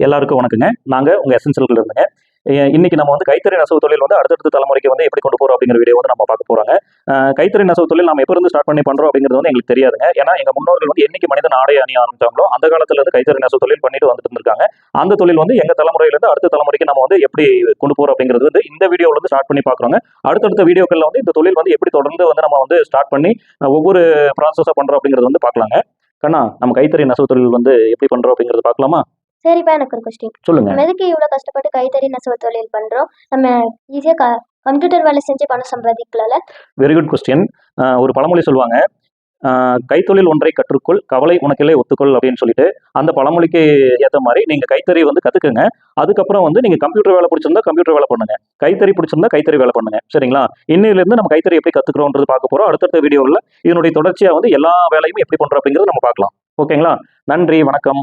எல்லாருக்கும் வணக்கங்க. நாங்க உங்க எசென்சியல்ல இருந்துங்க. இன்னைக்கு நம்ம வந்து கைத்தறி நெசவு தொழில் வந்து அடுத்தடுத்த தலைமுறைக்கு வந்து எப்படி கொண்டு போறோம் அப்படிங்கிற வீடியோ வந்து நம்ம பார்க்க போறோங்க. கைத்தறி நெசவு தொழில் நம்ம எப்ப இருந்து ஸ்டார்ட் பண்ணி பண்றோம் அப்படிங்கிறது வந்து எங்களுக்கு தெரியாதுங்க. ஏன்னா எங்க முன்னோர்கள் வந்து என்னைக்கு மனிதன் ஆடை அணிய ஆரம்பிச்சாங்களோ அந்த காலத்துல இருந்து கைத்தறி நெசவு தொழில் பண்ணிட்டு வந்துட்டு இருந்திருக்காங்க. அந்த தொழில் வந்து எங்க தலைமுறையில இருந்து அடுத்த தலைமுறைக்கு நம்ம வந்து எப்படி கொண்டு போறோம் அப்படிங்கிறது வந்து இந்த வீடியோல இருந்து ஸ்டார்ட் பண்ணி பாக்குறோங்க. அடுத்தடுத்த வீடியோக்கள்ல வந்து இந்த தொழில் வந்து எப்படி தொடர்ந்து வந்து நம்ம வந்து ஸ்டார்ட் பண்ணி ஒவ்வொரு ப்ராசஸா பண்றோம் அப்படிங்கிறது வந்து பார்க்கலாங்க. கண்ணா, நம்ம கைத்தறி நெசவு தொழில் வந்து எப்படி பண்றோம் அப்படிங்கறது பார்க்கலாமா? சரிப்பா, எனக்கு ஒரு கொஸ்டின். சொல்லுங்க. நம்ம எதுக்கு இவ்வளோ கஷ்டப்பட்டு கைத்தறி நெசவு தொழில் பண்றோம்? நம்ம ஈஸியா கம்ப்யூட்டர் வேலை செஞ்சு பணம் சம்பாதிக்கலாம்ல? Very good question. ஒரு பழமொழி சொல்லுவாங்க, கைத்தொழில் ஒன்றை கற்றுக்கொள், கவலை உனக்கில்லை ஒத்துக்கொள் அப்படின்னு சொல்லிட்டு, அந்த பழமொழிக்கு ஏற்ற மாதிரி நீங்க கைத்தறி வந்து கத்துக்குங்க. அதுக்கப்புறம் வந்து நீங்க கம்ப்யூட்டர் வேலை பிடிச்சிருந்தா கம்ப்யூட்டர் வேலை பண்ணுங்க, கைத்தறி பிடிச்சிருந்தா கைத்தறி வேலை பண்ணுங்க. சரிங்களா? இன்னையிலிருந்து நம்ம கைத்தறி எப்படி கத்துக்கிறோம்ன்றது பார்க்க போறோம். அடுத்தடுத்த வீடியோவில் இதனுடைய தொடர்ச்சியா வந்து எல்லா வேலையும் எப்படி பண்றோம் அப்படிங்கிறது நம்ம பார்க்கலாம். ஓகேங்களா? நன்றி, வணக்கம்.